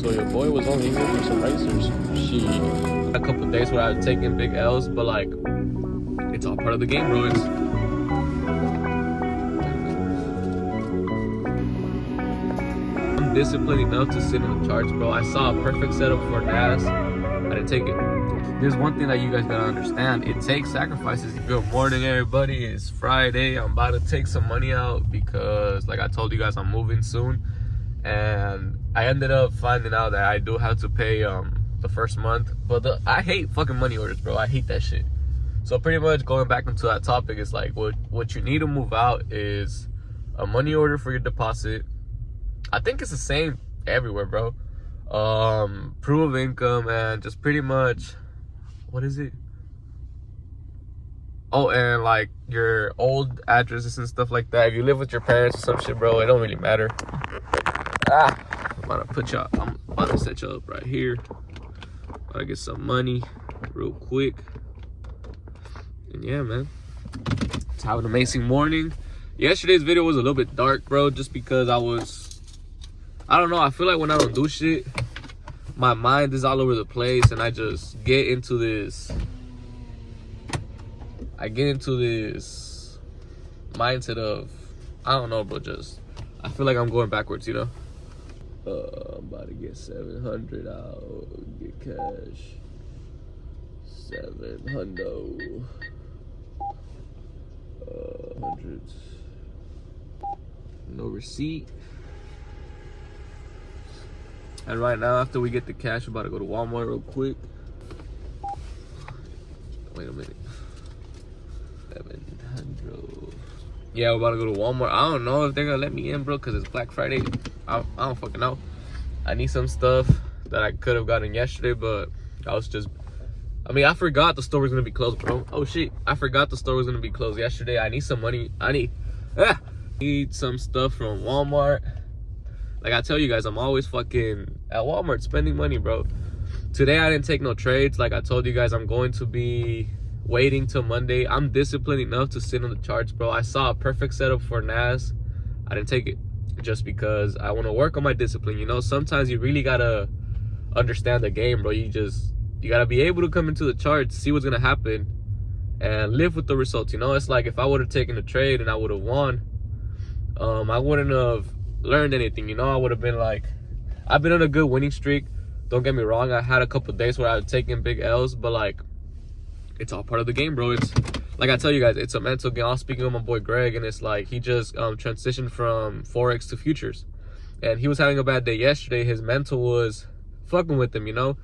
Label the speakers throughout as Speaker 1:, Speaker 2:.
Speaker 1: so your boy was only here for some racers. She a couple days where I was taking big L's, but like, it's all part of the game, bro. I'm disciplined enough to sit in the charts, bro. I saw a perfect setup for NAS. I didn't take it. There's one thing that you guys gotta understand. It takes sacrifices. Good morning, everybody. It's Friday. I'm about to take some money out because, like I told you guys, I'm moving soon. And I ended up finding out that I do have to pay the first month. But I hate fucking money orders, bro. I hate that shit. So pretty much going back into that topic is like what you need to move out is a money order for your deposit. I think it's the same everywhere, bro. Proof of income and just pretty much, what is it? Oh, and like your old addresses and stuff like that. If you live with your parents or some shit, bro, it don't really matter. I'm about to set y'all up right here. About to get some money real quick. And yeah, man, let's have an amazing morning. Yesterday's video was a little bit dark, bro, just because I don't know, I feel like when I don't do shit, my mind is all over the place and I just get into this mindset of, I don't know, bro, just I feel like I'm going backwards, you know. I'm about to get 700 out, get cash. 700 hundreds. No receipt. And right now, after we get the cash, we're about to go to Walmart real quick. Wait a minute. 700. Yeah, we're about to go to Walmart. I don't know if they're gonna let me in, bro, because it's Black Friday. I don't fucking know. I need some stuff that I could have gotten yesterday, but I forgot the store was gonna be closed, bro. Oh shit, I forgot the store was gonna be closed yesterday. I need some money. I need some stuff from Walmart. Like I tell you guys, I'm always fucking at Walmart spending money, bro. Today I didn't take no trades. Like I told you guys, I'm going to be waiting till Monday. I'm disciplined enough to sit on the charts, bro. I saw a perfect setup for NAS. I didn't take it just because I want to work on my discipline. You know, sometimes you really gotta understand the game, bro. You gotta be able to come into the charts, see what's gonna happen, and live with the results. You know, it's like if I would have taken a trade and I would have won, I wouldn't have learned anything. You know, I would have been like, I've been on a good winning streak. Don't get me wrong, I had a couple days where I was taking big L's, but like, it's all part of the game, bro. It's like I tell you guys, it's a mental game. I was speaking with my boy Greg, and it's like he just transitioned from Forex to futures, and he was having a bad day yesterday. His mental was fucking with him, you know.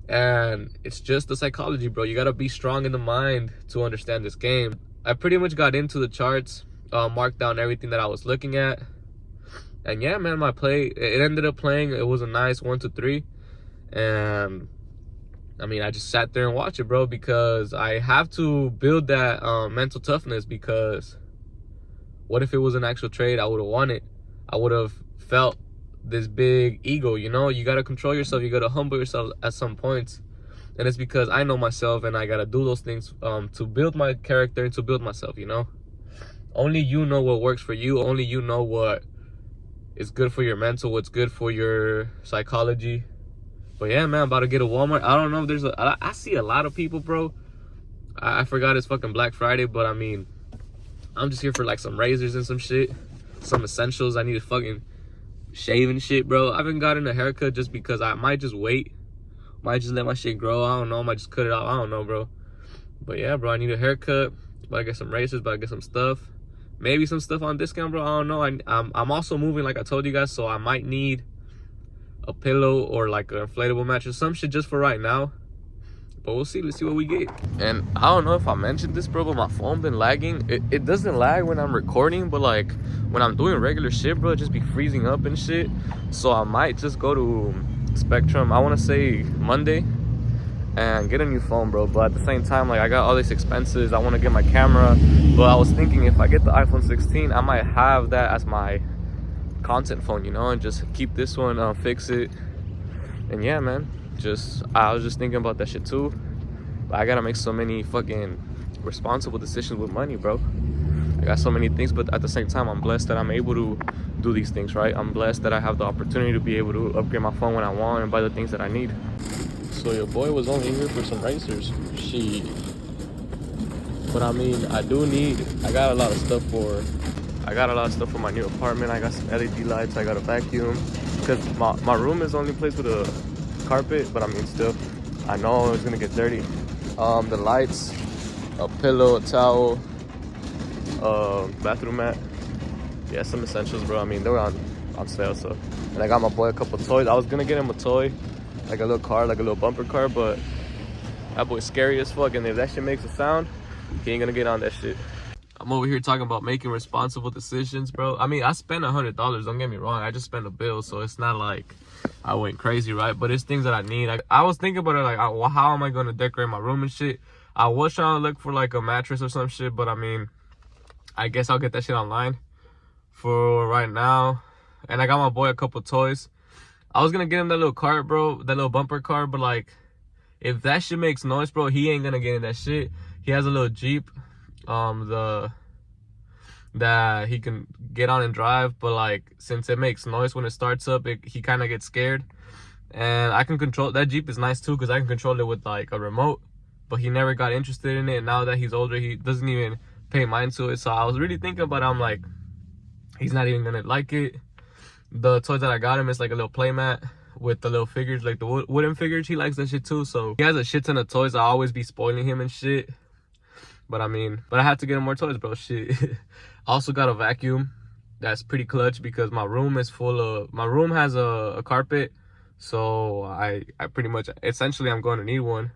Speaker 1: And it's just the psychology, bro. You gotta be strong in the mind to understand this game. I pretty much got into the charts, marked down everything that I was looking at, and yeah, man, my play, it ended up playing. It was a nice 1 to 3, and I mean, I just sat there and watched it, bro, because I have to build that mental toughness. Because what if it was an actual trade? I would have won it. I would have felt this big ego, you know. You got to control yourself. You got to humble yourself at some points. And it's because I know myself, and I got to do those things to build my character and to build myself, you know. Only you know what works for you. Only you know what is good for your mental, what's good for your psychology. But yeah, man, I'm about to get a Walmart. I don't know if there's I see a lot of people, bro. I forgot it's fucking Black Friday, but I mean, I'm just here for like some razors and some shit, some essentials. I need to fucking shave and shit, bro. I haven't gotten a haircut just because I might just wait. Might just let my shit grow. I don't know. I might just cut it off. I don't know, bro. But yeah, bro, I need a haircut. But I get some razors, but I get some stuff. Maybe some stuff on discount, bro. I don't know. I'm also moving, like I told you guys, so I might need a pillow or like an inflatable mattress, some shit just for right now. But we'll see. Let's see what we get. And I don't know if I mentioned this, bro, but my phone been lagging. It doesn't lag when I'm recording, but like when I'm doing regular shit, bro, it just be freezing up and shit. So I might just go to Spectrum, I want to say Monday, and get a new phone, bro. But at the same time, like, I got all these expenses. I want to get my camera, but I was thinking if I get the iPhone 16, I might have that as my content phone, you know, and just keep this one, fix it. And yeah, man, I was just thinking about that shit too. But I gotta make so many fucking responsible decisions with money, bro. I got so many things, but at the same time, I'm blessed that I'm able to do these things, right? I'm blessed that I have the opportunity to be able to upgrade my phone when I want and buy the things that I need. So your boy was only here for some racers. Shit. But I mean, I got a lot of stuff for my new apartment. I got some LED lights, I got a vacuum. Because my room is the only place with a carpet, but I mean, still, I know it's gonna get dirty. The lights, a pillow, a towel, bathroom mat. Yeah, some essentials, bro. I mean, they were on sale, so. And I got my boy a couple toys. I was gonna get him a toy, like a little car, like a little bumper car, but that boy's scary as fuck, and if that shit makes a sound, he ain't gonna get on that shit. I'm over here talking about making responsible decisions, bro. I mean, I spent $100, don't get me wrong. I just spent a bill, so it's not like I went crazy, right? But it's things that I need. I was thinking about it, like, how am I gonna decorate my room and shit? I was trying to look for like a mattress or some shit, but I mean, I guess I'll get that shit online for right now. And I got my boy a couple toys. I was gonna get him that little cart, bro, that little bumper car, but like, if that shit makes noise, bro, he ain't gonna get in that shit. He has a little Jeep, that he can get on and drive, but like, since it makes noise when it starts up, he kind of gets scared. And I can control that Jeep is nice too, because I can control it with like a remote, but he never got interested in it. And now that he's older, he doesn't even pay mind to it. So I was really thinking about it. I'm like, he's not even gonna like it. The toys that I got him is like a little playmat with the little figures, like the wooden figures. He likes that shit too, so he has a shit ton of toys. I always be spoiling him and shit. But I mean, I have to get him more toys, bro. Shit. I also got a vacuum. That's pretty clutch because my room is full of, my room has a carpet, so I pretty much, essentially, I'm going to need one.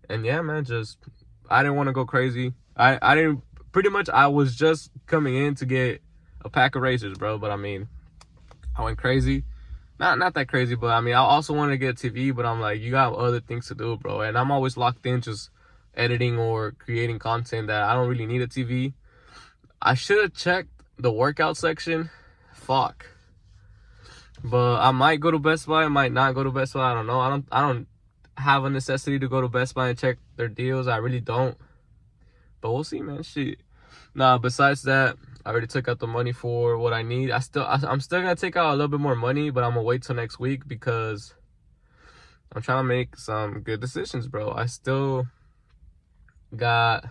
Speaker 1: And yeah, man, just, I didn't want to go crazy. I didn't, pretty much, I was just coming in to get a pack of razors, bro. But I mean, I went crazy. Not that crazy, but I mean, I also wanted to get a TV, but I'm like, you got other things to do, bro. And I'm always locked in just editing or creating content that I don't really need a TV. I should have checked the workout section. Fuck. But I might go to Best Buy, I might not go to Best Buy. I don't know. I don't have a necessity to go to Best Buy and check their deals. I really don't. But we'll see, man. Shit. Nah, besides that, I already took out the money for what I need. I'm still gonna take out a little bit more money, but I'm gonna wait till next week because I'm trying to make some good decisions, bro. I still got,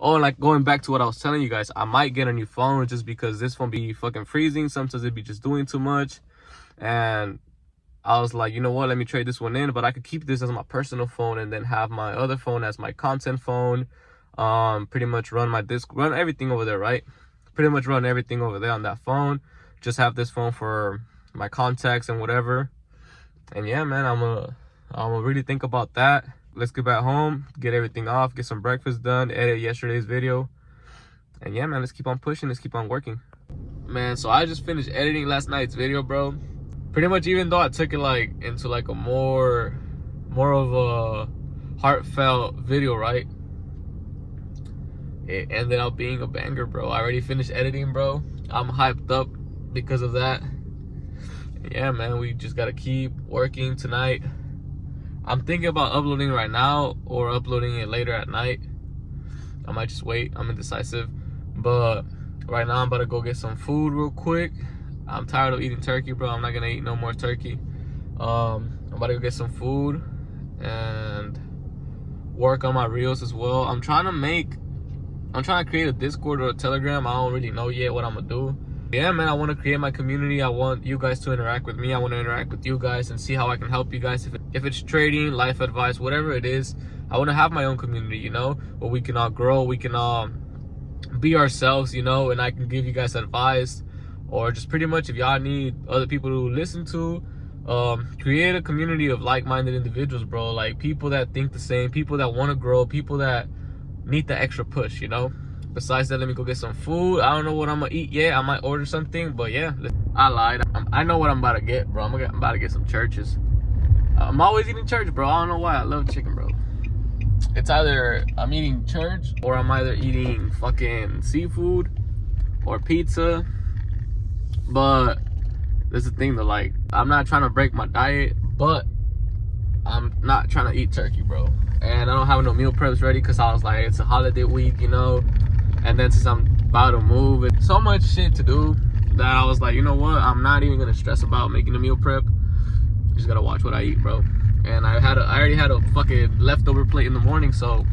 Speaker 1: like going back to what I was telling you guys, I might get a new phone just because this phone be fucking freezing. Sometimes it be just doing too much. And I was like, you know what, let me trade this one in, but I could keep this as my personal phone and then have my other phone as my content phone. Pretty much run everything over there, right? Pretty much run everything over there on that phone. Just have this phone for my contacts and whatever. And yeah, man, I'm gonna really think about that. Let's get back home, get everything off, get some breakfast done, edit yesterday's video. And yeah, man, let's keep on pushing, let's keep on working. Man, so I just finished editing last night's video, bro. Pretty much, even though I took it like into like a more of a heartfelt video, right? It ended up being a banger, bro. I already finished editing, bro. I'm hyped up because of that. Yeah, man, we just gotta keep working tonight. I'm thinking about uploading right now or uploading it later at night. I might just wait. I'm indecisive. But right now, I'm about to go get some food real quick. I'm tired of eating turkey, bro. I'm not gonna eat no more turkey. I'm about to go get some food and work on my reels as well. I'm trying to create a Discord or a Telegram. I don't really know yet what I'm gonna do. Yeah, man, I want to create my community. I want you guys to interact with me. I want to interact with you guys and see how I can help you guys. If it's trading, life advice, whatever it is, I want to have my own community, you know, where we can all grow, we can all be ourselves, you know, and I can give you guys advice, or just pretty much if y'all need other people to listen to, create a community of like-minded individuals, bro. Like people that think the same, people that want to grow, people that need the extra push, you know. Besides that, let me go get some food. I don't know what I'm gonna eat yet. I might order something, but yeah, I lied. I know what I'm about to get, bro. I'm about to get some churches. I'm always eating church, bro. I don't know why. I love chicken, bro. It's either I'm eating church or I'm either eating fucking seafood or pizza. But there's the thing though, like, I'm not trying to break my diet, but I'm not trying to eat turkey, bro. And I don't have no meal preps ready because I was like, it's a holiday week, you know. And then since I'm about to move. It's so much shit to do that I was like, you know what? I'm not even gonna stress about making a meal prep. Just gotta watch what I eat, bro. And I already had a fucking leftover plate in the morning, so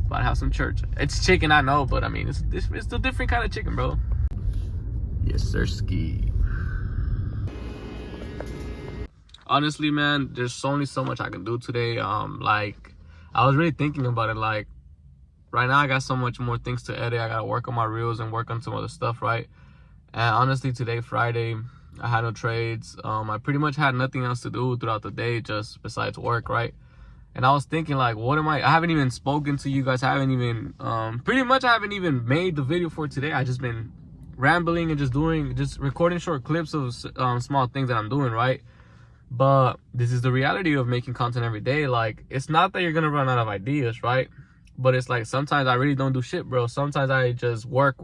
Speaker 1: about to have some church. It's chicken, I know, but I mean, it's a different kind of chicken, bro. Yes, sir, ski. Honestly, man, there's only so much I can do today. Like, I was really thinking about it. Like, right now I got so much more things to edit. I gotta work on my reels and work on some other stuff, right? And honestly, today, Friday, I had no trades. I pretty much had nothing else to do throughout the day, just besides work, right? And I was thinking, like, what am I haven't even spoken to you guys. I haven't even, pretty much I haven't even made the video for today. I just been rambling and just recording short clips of small things that I'm doing, right? But this is the reality of making content every day. Like, it's not that you're gonna run out of ideas, right? But it's like, sometimes I really don't do shit, bro. Sometimes I just work.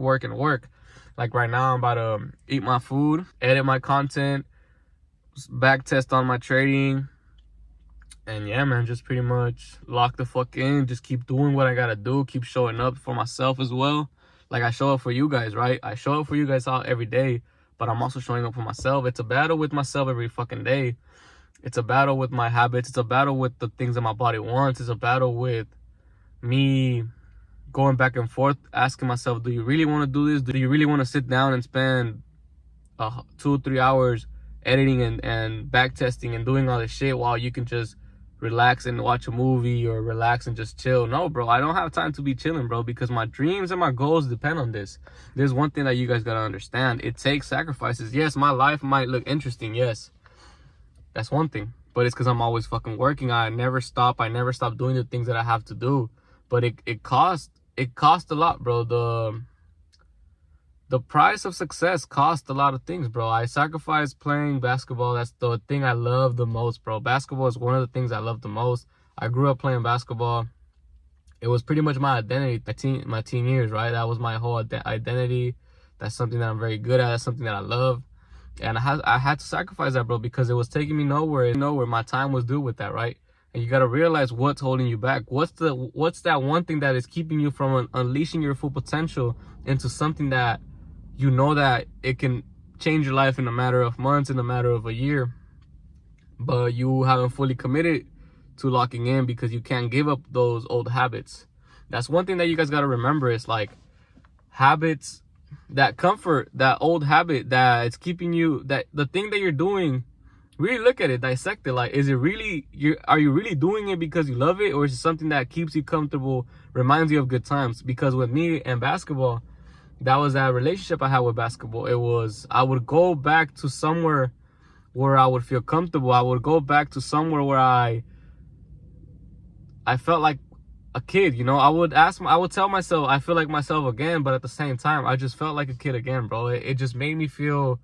Speaker 1: Like right now, I'm about to eat my food, edit my content, back test on my trading. And yeah, man, just pretty much lock the fuck in. Just keep doing what I gotta do. Keep showing up for myself as well. Like, I show up for you guys, right? I show up for you guys out every day, but I'm also showing up for myself. It's a battle with myself every fucking day. It's a battle with my habits. It's a battle with the things that my body wants. It's a battle with me going back and forth, asking myself, do you really want to do this? Do you really want to sit down and spend 2 or 3 hours editing and back testing and doing all this shit while you can just relax and watch a movie or relax and just chill? No, bro, I don't have time to be chilling, bro, because my dreams and my goals depend on this. There's one thing that you guys gotta understand. It takes sacrifices. Yes, my life might look interesting. Yes, that's one thing, but it's because I'm always fucking working. I never stop doing the things that I have to do. But it costs a lot, bro. The price of success costs a lot of things, bro. I sacrificed playing basketball. That's the thing I love the most, bro. Basketball is one of the things I love the most. I grew up playing basketball. It was pretty much my identity, my teen years, right? That was my whole identity. That's something that I'm very good at. That's something that I love. And I had to sacrifice that, bro, because it was taking me nowhere. My time was due with that, right? And you got to realize what's holding you back. What's that one thing that is keeping you from unleashing your full potential into something that you know that it can change your life in a matter of months, in a matter of a year, but you haven't fully committed to locking in because you can't give up those old habits. That's one thing that you guys got to remember. Is like, habits, that comfort, that old habit that it's keeping you, that the thing that you're doing, really look at it, dissect it. Like, is it really, are you really doing it because you love it, or is it something that keeps you comfortable, reminds you of good times? Because with me and basketball, that was that relationship I had with basketball. It was, I would go back to somewhere where I would feel comfortable. I would go back to somewhere where I felt like a kid, you know. I would tell myself I feel like myself again, but at the same time, I just felt like a kid again, bro. It just made me feel,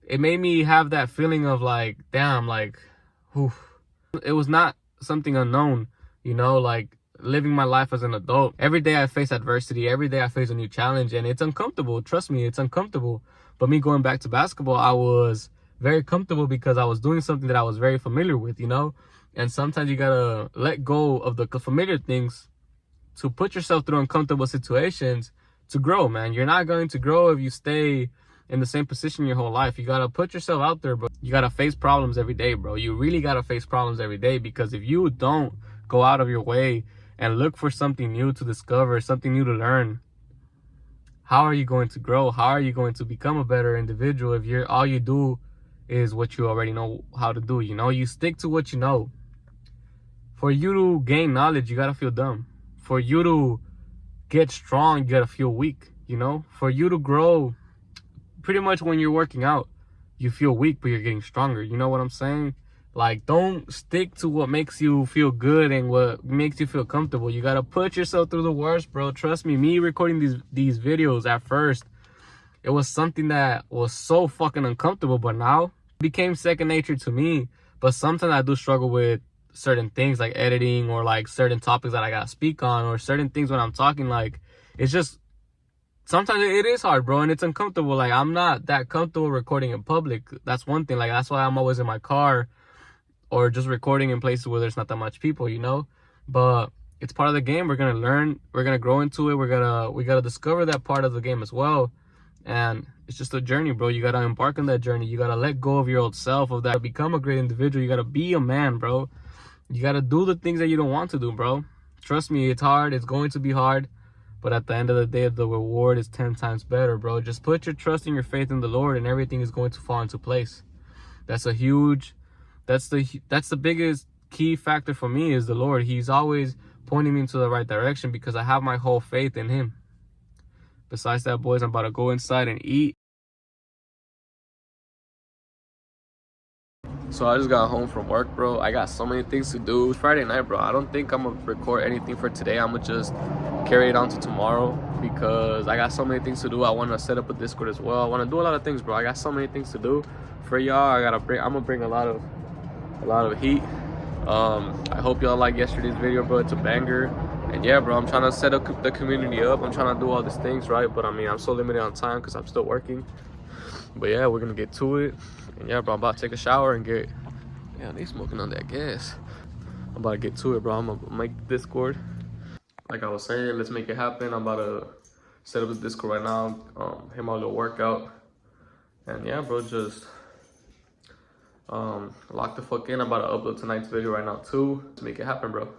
Speaker 1: it made me have that feeling of like, damn, like, whew. It was not something unknown, you know, like living my life as an adult. Every day I face adversity. Every day I face a new challenge, and it's uncomfortable. Trust me, it's uncomfortable. But me going back to basketball, I was very comfortable because I was doing something that I was very familiar with, you know. And sometimes you gotta let go of the familiar things to put yourself through uncomfortable situations to grow, man. You're not going to grow if you stay in the same position your whole life. You gotta put yourself out there, bro. You gotta face problems every day, bro. You really gotta face problems every day, because if you don't go out of your way and look for something new to discover, something new to learn, how are you going to grow? How are you going to become a better individual if all you do is what you already know how to do? You know, you stick to what you know. For you to gain knowledge, you gotta feel dumb. For you to get strong, you gotta feel weak, you know? For you to grow, pretty much when you're working out, you feel weak, but you're getting stronger. You know what I'm saying? Like, don't stick to what makes you feel good and what makes you feel comfortable. You gotta put yourself through the worst, bro. Trust me, recording these videos at first, it was something that was so fucking uncomfortable, but now it became second nature to me. But sometimes I do struggle with certain things like editing, or like certain topics that I gotta speak on, or certain things when I'm talking. Like, it's just, sometimes it is hard, bro, and it's uncomfortable. Like, I'm not that comfortable recording in public. That's one thing. Like, that's why I'm always in my car or just recording in places where there's not that much people, you know. But it's part of the game. We're gonna learn, we're gonna grow into it, we gotta discover that part of the game as well. And it's just a journey, bro. You gotta embark on that journey. You gotta let go of your old self, of that, become a great individual. You gotta be a man, bro. You gotta do the things that you don't want to do, bro. Trust me, it's hard, it's going to be hard, but at the end of the day, the reward is 10 times better, bro. Just put your trust and your faith in the Lord, and everything is going to fall into place. That's a huge, that's the biggest key factor for me, is the Lord. He's always pointing me into the right direction because I have my whole faith in him. Besides that, boys, I'm about to go inside and eat. So I just got home from work, bro. I got so many things to do. Friday night, bro. I don't think I'm gonna record anything for today. I'm gonna just carry it on to tomorrow because I got so many things to do. I want to set up a Discord as well. I want to do a lot of things, bro. I got so many things to do for y'all. I'm gonna bring a lot of heat. I hope y'all like yesterday's video, bro. It's a banger. And yeah, bro, I'm trying to set up the community up. I'm trying to do all these things, right? But I mean, I'm so limited on time because I'm still working. But yeah, we're gonna get to it. And yeah, bro, I'm about to take a shower and get, yeah, they smoking on that gas. I'm about to get to it, bro. I'm gonna make Discord. Like I was saying, let's make it happen. I'm about to set up the Discord right now, hit my little workout. And yeah, bro, just lock the fuck in. I'm about to upload tonight's video right now too. Let's make it happen, bro.